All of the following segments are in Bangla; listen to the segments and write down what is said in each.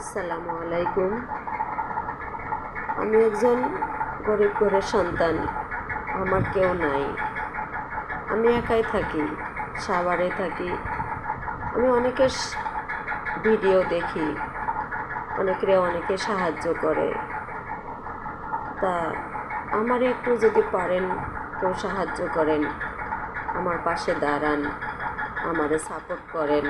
আসসালামু আলাইকুম। আমি একজন গরিব ঘরের সন্তান। আমার কেউ নাই, আমি একাই থাকি, সাভারে থাকি। আমি অনেকের ভিডিও দেখি, অনেকে সাহায্য করে। তা আমার একটু যদি পারেন কেউ সাহায্য করেন, আমার পাশে দাঁড়ান, আমারে সাপোর্ট করেন।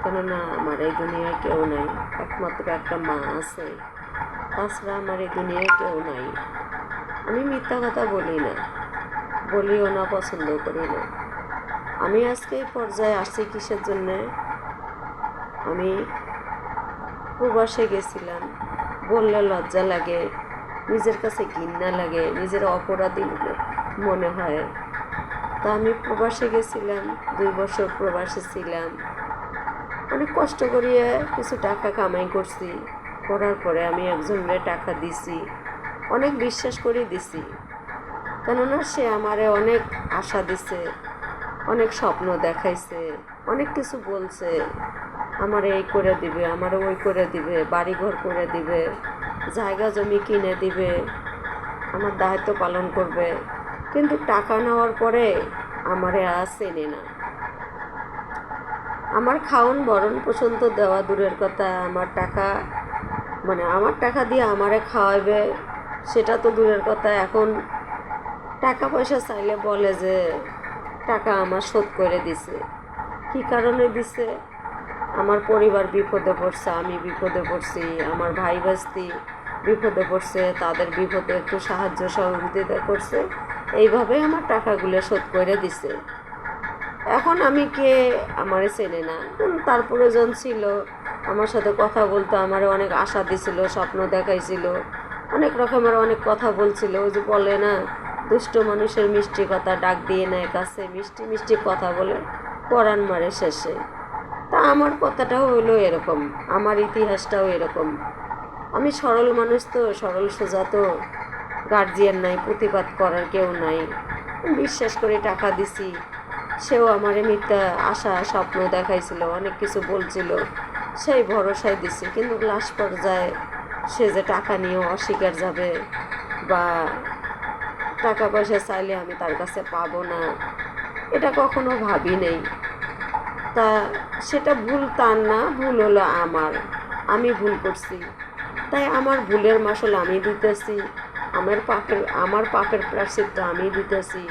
কেননা আমার এই দুনিয়ায় কেউ নাই, একমাত্র একটা মা আছে, তাছাড়া আমার এই দুনিয়ায় কেউ নাই। আমি মিথ্যা কথা বলি না, বলিও না, পছন্দ করি না। আমি আজকে এই পর্যায়ে আসছি কিসের জন্যে? আমি প্রবাসে গেছিলাম, বললে লজ্জা লাগে, নিজের কাছে ঘৃণা লাগে, নিজের অপরাধী মনে হয়। তা আমি প্রবাসে গেছিলাম, 2 বছর প্রবাসে ছিলাম। অনেক কষ্ট করিয়ে কিছু টাকা কামাই করছি, করার পরে আমি একজনের টাকা দিছি, অনেক বিশ্বাস করে দিছি। কেননা সে আমারে অনেক আশা দিছে, অনেক স্বপ্ন দেখাইছে, অনেক কিছু বলছে, আমার এই করে দিবে, আমার ওই করে দিবে, বাড়িঘর করে দিবে, জায়গা জমি কিনে দিবে, আমার দায়িত্ব পালন করবে। কিন্তু টাকা নেওয়ার পরে আমারে আর চেনে না। আমার খাওন ভরণ পোষণ তো দেওয়া দূরের কথা, আমার টাকা দিয়ে আমারে খাওয়াবে সেটা তো দূরের কথা। এখন টাকা পয়সা চাইলে বলে যে টাকা আমার শোধ করে দিছে। কি কারণে দিছে? আমার পরিবার বিপদে পড়ছে, আমি বিপদে পড়ছি, আমার ভাই ভাস্তি বিপদে পড়ছে, তাদের বিপদে একটু সাহায্য সহযোগিতা করছে, এইভাবে আমার টাকাগুলো শোধ করে দিছে। এখন আমি কে? আমারে চেনে না। তার প্রয়োজন ছিল, আমার সাথে কথা বলতো, আমার অনেক আশা দিছিল, স্বপ্ন দেখাইছিল, অনেক রকমের অনেক কথা বলছিল। ওই যে বলে না, দুষ্ট মানুষের মিষ্টি কথা ডাক দিয়ে নেয় কাছে, মিষ্টি মিষ্টি কথা বলে পরাণ মারে শেষে। তা আমার কথাটাও হইলো এরকম, আমার ইতিহাসটাও এরকম। আমি সরল মানুষ তো, সরল সোজা তো, গার্জিয়ান নাই, প্রতিবাদ করার কেউ নাই। বিশ্বাস করে টাকা দিছি, সেও আমারে মিথ্যা আশা স্বপ্ন দেখাইছিল, অনেক কিছু বলছিল, সেই ভরসায় দিছি। কিন্তু লাস্ট পর্যায়ে সে যে টাকা নিয়েও অস্বীকার যাবে, বা টাকা পয়সা চাইলে আমি তার কাছে পাবো না, এটা কখনো ভাবি নেই। তা সেটা ভুল তার না, ভুল হলো আমার, আমি ভুল করছি। তাই আমার ভুলের মাসুল আমি দিতেছি, আমার পাপের প্রায়শ্চিত্ত আমি দিতেছি।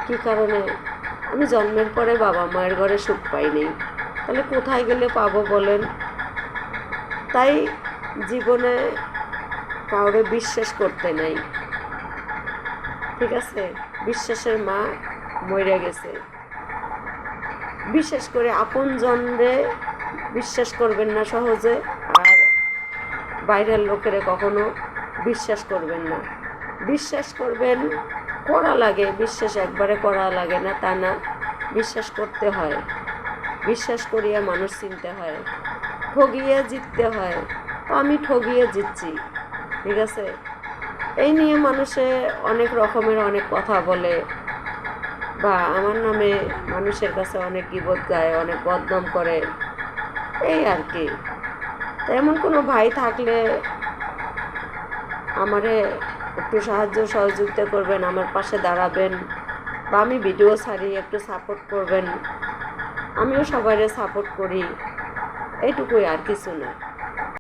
কী কারণে? আমি জন্মের পরে বাবা মায়ের ঘরে সুখ পাইনি, তাহলে কোথায় গেলে পাবো বলেন? তাই জীবনে কাউরে বিশ্বাস করতে নাই, ঠিক আছে? বিশ্বাসের মা মরে গেছে। বিশেষ করে আপনজনরে বিশ্বাস করবেন না সহজে, আর বাইরের লোকেরে কখনো বিশ্বাস করবেন না। বিশ্বাস করবেন, করা লাগে, বিশ্বাস একবারে করা লাগে না তা না, বিশ্বাস করতে হয়। বিশ্বাস করিয়া মানুষ চিনতে হয়, ঠগিয়ে জিততে হয়। তো আমি ঠগিয়ে জিতছি, ঠিক আছে? এই নিয়ে মানুষে অনেক রকমের অনেক কথা বলে, বা আমার নামে মানুষের কাছে অনেক গীবত গায়, অনেক বদনাম করে, এই আর কি। এমন কোনো ভাই থাকলে আমারে একটু সাহায্য সহযোগিতা করবেন, আমার পাশে দাঁড়াবেন, বা আমি ভিডিও ছাড়ি একটু সাপোর্ট করবেন। আমিও সবাইরে সাপোর্ট করি, এইটুকুই, আর কিছু না।